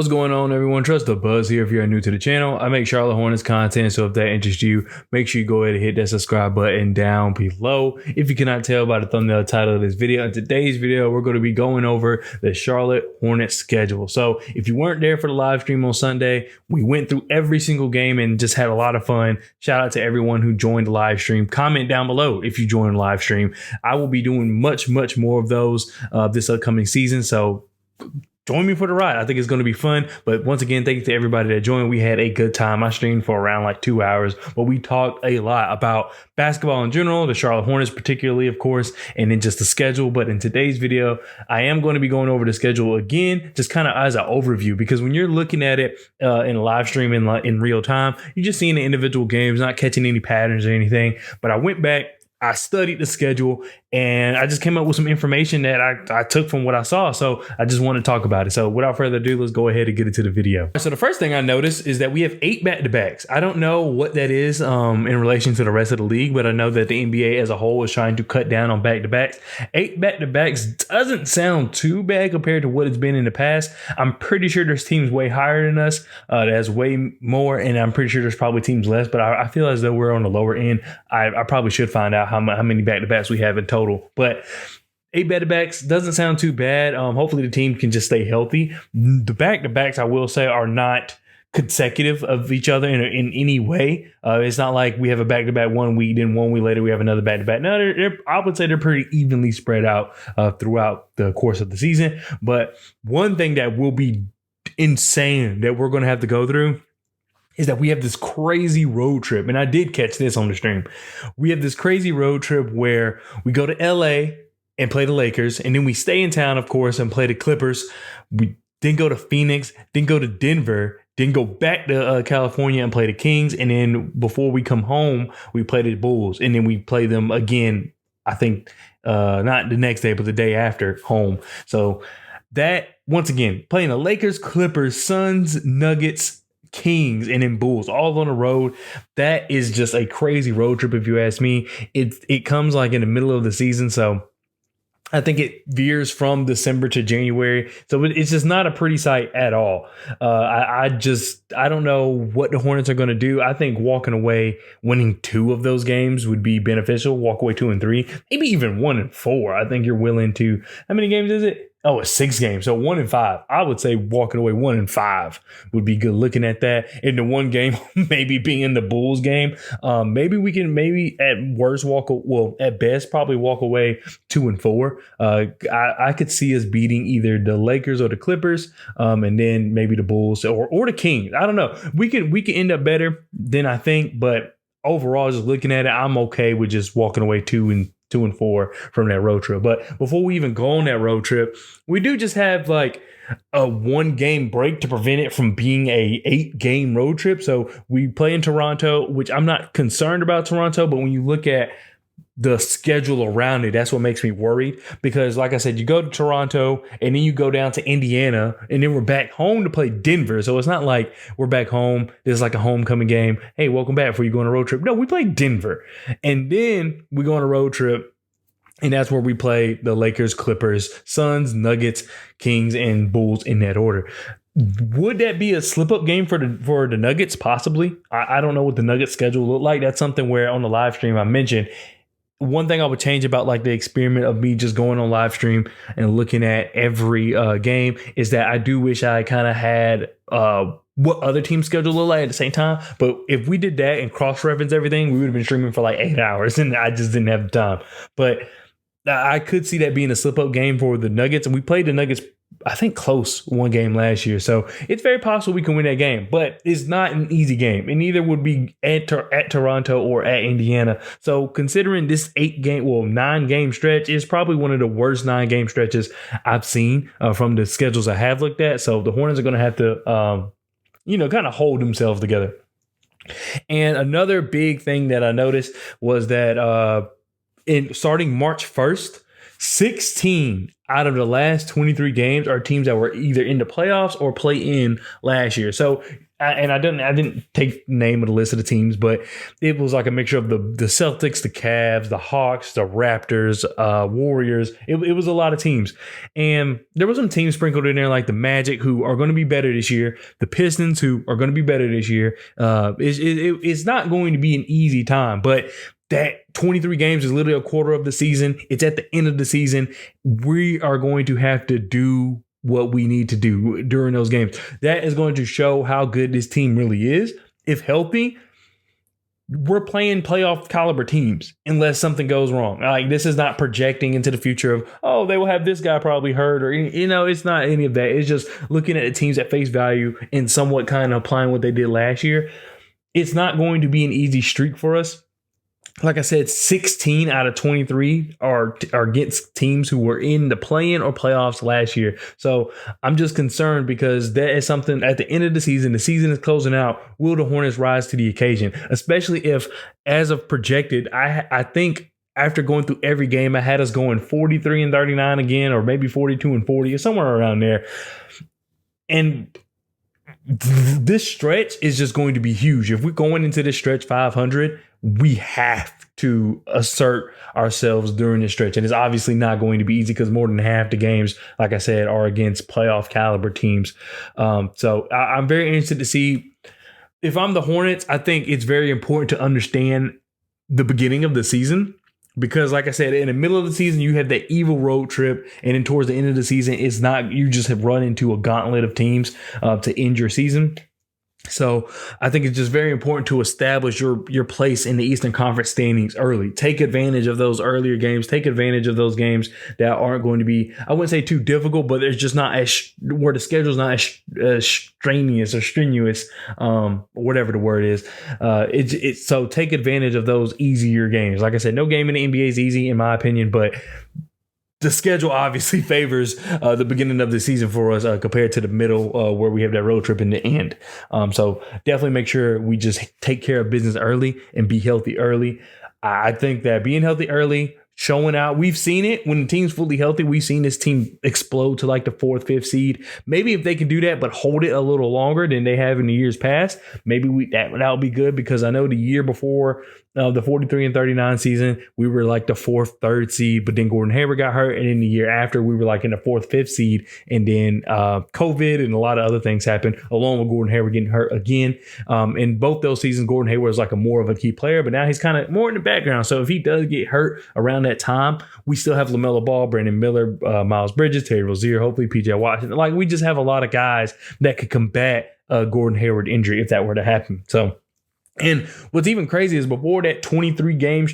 What's going on, everyone? Trust the buzz here. If you're new to the channel, I make Charlotte Hornets content, so if that interests you, make sure you go ahead and hit that subscribe button down below. If you cannot tell by the thumbnail title of this video, in today's video, we're going to be going over the Charlotte Hornets schedule. So if you weren't there for the live stream on Sunday, we went through every single game and just had a lot of fun. Shout out to everyone who joined the live stream. Comment down below if you joined the live stream. I will be doing much more of those this upcoming season, so join me for the ride. I think it's going to be fun. But once again, thank you to everybody that joined. We had a good time. I streamed for around like 2 hours, but we talked a lot about basketball in general, the Charlotte Hornets particularly, of course, and then just the schedule. But in today's video, I am going to be going over the schedule again, just kind of as an overview, because when you're looking at it in a live stream in real time, you're just seeing the individual games, not catching any patterns or anything. But I went back, I studied the schedule, and I just came up with some information that I took from what I saw. So I just want to talk about it. So without further ado, let's go ahead and get into the video. So the first thing I noticed is that we have 8 back-to-backs. I don't know what that is in relation to the rest of the league, but I know that the NBA as a whole is trying to cut down on back-to-backs. 8 back-to-backs doesn't sound too bad compared to what it's been in the past. I'm pretty sure there's teams way higher than us that has way more, and I'm pretty sure there's probably teams less, but I feel as though we're on the lower end. I probably should find out how many back-to-backs we have in total. But 8 back-to-backs doesn't sound too bad. Hopefully the team can just stay healthy. The back-to-backs, I will say, are not consecutive of each other in any way. It's not like we have a back-to-back 1 week, then 1 week later we have another back-to-back. No, I would say they're pretty evenly spread out throughout the course of the season. But one thing that will be insane that we're going to have to go through is that we have this crazy road trip. And I did catch this on the stream. We have this crazy road trip where we go to LA and play the Lakers, and then we stay in town, of course, and play the Clippers. We then go to Phoenix, then go to Denver, then go back to California and play the Kings. And then before we come home, we play the Bulls, and then we play them again, I think, not the next day, but the day after home. So that, once again, playing the Lakers, Clippers, Suns, Nuggets, Kings, and then Bulls all on the road. That is just a crazy road trip, if you ask me. It comes like in the middle of the season, so I think it veers from December to January. So it's just not a pretty sight at all. I don't know what the Hornets are going to do. I think walking away, winning 2 of those games would be beneficial. Walk away 2 and 3, maybe even 1 and 4. I think you're willing to. How many games is it? Oh, it's 6 games. So 1 and 5. I would say walking away 1 and 5 would be good. Looking at that in the one game, maybe being in the Bulls game, maybe we can at worst at best probably walk away 2 and 4. I could see us beating either the Lakers or the Clippers, and then maybe the Bulls or the Kings. I don't know. We can end up better than I think, but overall, just looking at it, I'm okay with just walking away 2 and 4 from that road trip. But before we even go on that road trip, we do just have like a 1 game break to prevent it from being a 8 game road trip. So we play in Toronto, which I'm not concerned about Toronto, but when you look at the schedule around it, that's what makes me worried, because like I said, you go to Toronto and then you go down to Indiana, and then we're back home to play Denver. So it's not like we're back home. There's like a homecoming game. Hey, welcome back before you go on a road trip. No, we play Denver, and then we go on a road trip, and that's where we play the Lakers, Clippers, Suns, Nuggets, Kings, and Bulls in that order. Would that be a slip-up game for the Nuggets? Possibly. I don't know what the Nuggets schedule look like. That's something where on the live stream I mentioned, one thing I would change about like the experiment of me just going on live stream and looking at every game is that I do wish I kind of had what other teams' schedule look like at the same time. But if we did that and cross-reference everything, we would have been streaming for like 8 hours, and I just didn't have the time. But I could see that being a slip-up game for the Nuggets, and we played the Nuggets, I think, close 1 game last year. So it's very possible we can win that game, but it's not an easy game. And neither would be at Toronto or at Indiana. So considering this 9 game stretch is probably one of the worst 9 game stretches I've seen from the schedules I have looked at. So the Hornets are going to have to, kind of hold themselves together. And another big thing that I noticed was that starting March 1st, 16 out of the last 23 games are teams that were either in the playoffs or play in last year. So I didn't take the name of the list of the teams, but it was like a mixture of the Celtics, the Cavs, the Hawks, the Raptors, Warriors. It was a lot of teams. And there were some teams sprinkled in there like the Magic, who are going to be better this year, the Pistons, who are going to be better this year. It's not going to be an easy time, but that 23 games is literally a quarter of the season. It's at the end of the season. We are going to have to do what we need to do during those games. That is going to show how good this team really is. If healthy, we're playing playoff caliber teams unless something goes wrong. Like, this is not projecting into the future of, oh, they will have this guy probably hurt, or, it's not any of that. It's just looking at the teams at face value and somewhat kind of applying what they did last year. It's not going to be an easy streak for us. Like I said, 16 out of 23 are against teams who were in the play-in or playoffs last year. So I'm just concerned because that is something at the end of the season is closing out. Will the Hornets rise to the occasion? Especially if, as of projected, I think after going through every game, I had us going 43-39 again, or maybe 42-40, or somewhere around there. And this stretch is just going to be huge. If we're going into this stretch 500, we have to assert ourselves during this stretch. And it's obviously not going to be easy because more than half the games, like I said, are against playoff caliber teams. So I'm very interested to see. If I'm the Hornets, I think it's very important to understand the beginning of the season. Because, like I said, in the middle of the season, you have that evil road trip. And then towards the end of the season, it's not, you just have run into a gauntlet of teams to end your season. So I think it's just very important to establish your place in the Eastern Conference standings early. Take advantage of those earlier games. Take advantage of those games that aren't going to be, I wouldn't say too difficult, but it's just not where the schedule's not as strenuous or strenuous, whatever the word is. So take advantage of those easier games. Like I said, no game in the NBA is easy in my opinion, but the schedule obviously favors the beginning of the season for us compared to the middle where we have that road trip in the end. So definitely make sure we just take care of business early and be healthy early. I think that being healthy early, showing out, we've seen it when the team's fully healthy. We've seen this team explode to like the 4th, 5th seed. Maybe if they can do that, but hold it a little longer than they have in the years past, maybe that would be good, because I know the year before the 43-39 season, we were like the 4th, 3rd seed, but then Gordon Hayward got hurt. And then the year after, we were like in the 4th, 5th seed. And then COVID and a lot of other things happened, along with Gordon Hayward getting hurt again. In both those seasons, Gordon Hayward was like more of a key player, but now he's kind of more in the background. So if he does get hurt around that time, we still have LaMelo Ball, Brandon Miller, Miles Bridges, Terry Rozier, hopefully PJ Washington. Like, we just have a lot of guys that could combat Gordon Hayward injury if that were to happen. So, and what's even crazy is before that 23 games,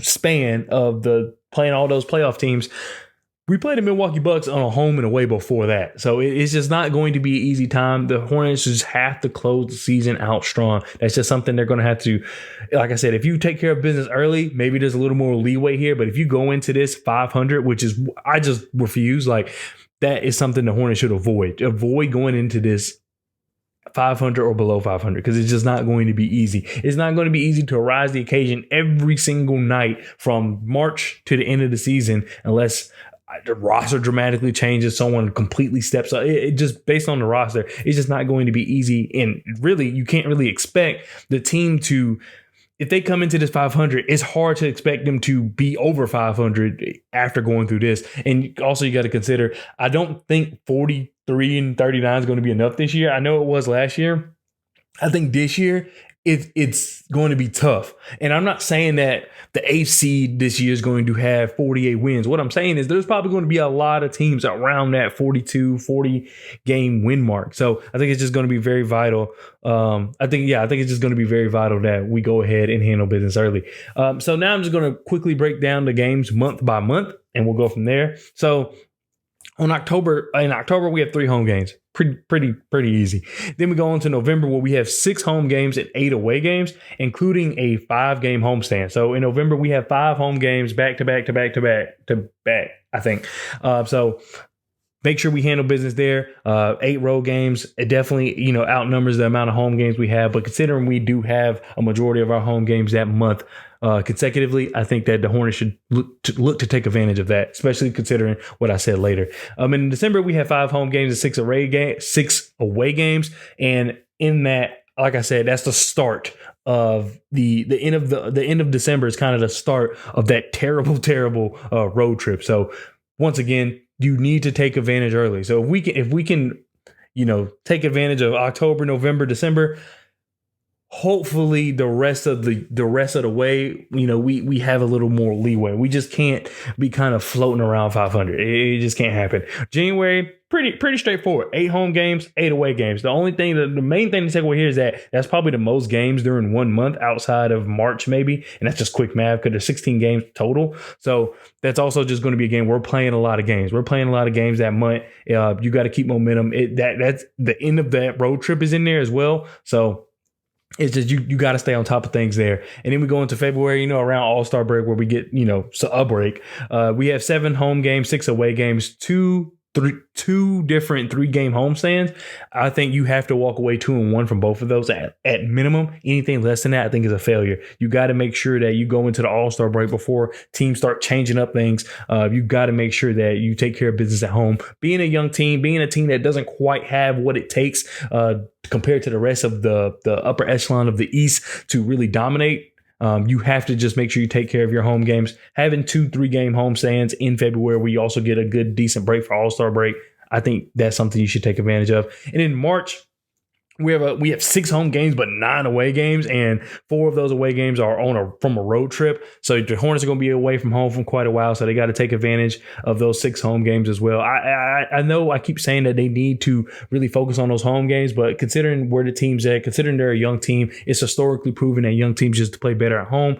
span of the playing all those playoff teams, we played the Milwaukee Bucks on a home and away before that. So it's just not going to be an easy time. The Hornets just have to close the season out strong. That's just something they're going to have to, like I said, if you take care of business early, maybe there's a little more leeway here. But if you go into this 500, which is, I just refuse, like, that is something the Hornets should avoid. Avoid going into this 500 or below 500, because it's just not going to be easy. It's not going to be easy to rise to the occasion every single night from March to the end of the season, unless the roster dramatically changes, someone completely steps up. It just, based on the roster, it's just not going to be easy. And really, you can't really expect the team to, if they come into this 500, it's hard to expect them to be over 500 after going through this. And also, you got to consider, I don't think 43-39 is going to be enough this year. I know it was last year. I think this year it's going to be tough. And I'm not saying that the 8th seed this year is going to have 48 wins. What I'm saying is there's probably going to be a lot of teams around that 40 game win mark. So I think it's just going to be very vital. I think it's just going to be very vital that we go ahead and handle business early. So now I'm just going to quickly break down the games month by month, and we'll go from there. So in October, we have 3 home games. Pretty easy. Then we go on to November, where we have 6 home games and 8 away games, including a 5-game homestand. So in November, we have 5 home games back to back, I think. So make sure we handle business there. 8 road games. It definitely, outnumbers the amount of home games we have. But considering we do have a majority of our home games that month consecutively, I think that the Hornets should look to take advantage of that, especially considering what I said later. In December, we have 5 home games and 6 away games. And in that, like I said, that's the start of the end of the end of December is kind of the start of that terrible road trip. So once again, you need to take advantage early. So if we can, take advantage of October, November, December, hopefully the rest of the way, we have a little more leeway. We just can't be kind of floating around 500. It just can't happen. January, pretty straightforward. 8 home games, 8 away games. The main thing to take away here is that that's probably the most games during 1 month outside of March, maybe. And that's just quick math because there's 16 games total. So that's also just going to be a game. We're playing a lot of games. We're playing a lot of games that month. You got to keep momentum. That's the end of that road trip is in there as well. So it's just you got to stay on top of things there. And then we go into February, around All-Star break where we get, a break. We have 7 home games, 6 away games, two different 3-game homestands. I think you have to walk away 2-1 from both of those at minimum. Anything less than that, I think, is a failure. You got to make sure that you go into the All-Star break before teams start changing up things. You got to make sure that you take care of business at home. Being a young team, being a team that doesn't quite have what it takes compared to the rest of the upper echelon of the East to really dominate. You have to just make sure you take care of your home games. Having 2-3-game homestands in February where you also get a good, decent break for All-Star break, I think that's something you should take advantage of. And in March, we have 6 home games, but 9 away games, and 4 of those away games are from a road trip. So the Hornets are going to be away from home for quite a while, so they got to take advantage of those 6 home games as well. I know I keep saying that they need to really focus on those home games, but considering where the team's at, considering they're a young team, it's historically proven that young teams just play better at home.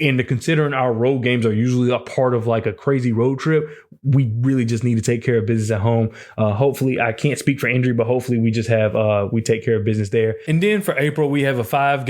And considering our road games are usually a part of like a crazy road trip, we really just need to take care of business at home. Hopefully, I can't speak for injury, but hopefully we just have we take care of business there. And then for April, we have 5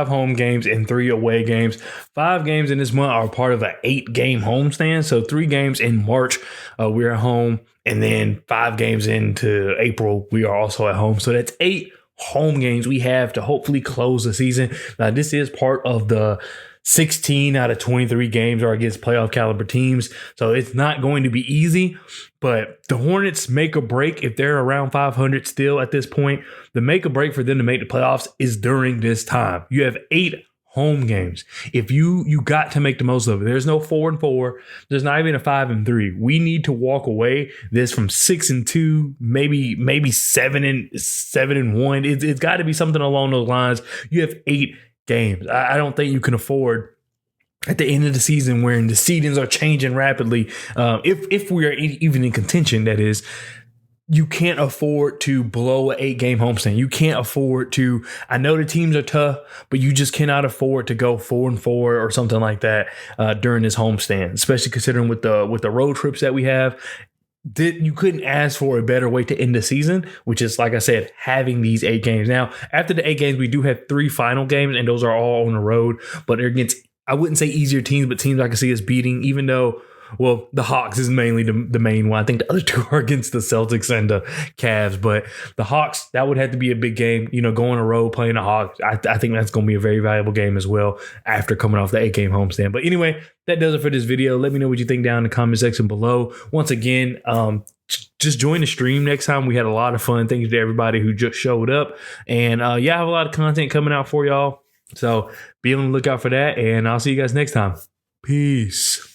home games and 3 away games. 5 games in this month are part of an 8-game homestand. So 3 games in March, we're at home, and then 5 games into April, we are also at home. So that's 8 home games we have to hopefully close the season. Now, this is part of the 16 out of 23 games are against playoff caliber teams. So it's not going to be easy, but the Hornets make a break if they're around 500 still at this point. The make a break for them to make the playoffs is during this time. You have 8 home games. If you got to make the most of it. There's no 4-4. There's not even a 5-3. We need to walk away this from 6-2, maybe 7-1. It's got to be something along those lines. You have 8 games. I don't think you can afford at the end of the season when the seedings are changing rapidly. If we are even in contention, that is, you can't afford to blow an 8-game homestand. You can't afford to. I know the teams are tough, but you just cannot afford to go 4-4 or something like that during this homestand, especially considering with the road trips that we have. You couldn't ask for a better way to end the season, which is, like I said, having these 8 games. Now, after the 8 games, we do have 3 final games, and those are all on the road. But they're against, I wouldn't say easier teams, but teams I can see us beating, even though, well, the Hawks is mainly the main one. I think the other 2 are against the Celtics and the Cavs. But the Hawks, that would have to be a big game. Going on the road, playing the Hawks. I think that's going to be a very valuable game as well after coming off the 8-game homestand. But anyway, that does it for this video. Let me know what you think down in the comment section below. Once again, just join the stream next time. We had a lot of fun. Thank you to everybody who just showed up. And I have a lot of content coming out for y'all. So be on the lookout for that. And I'll see you guys next time. Peace.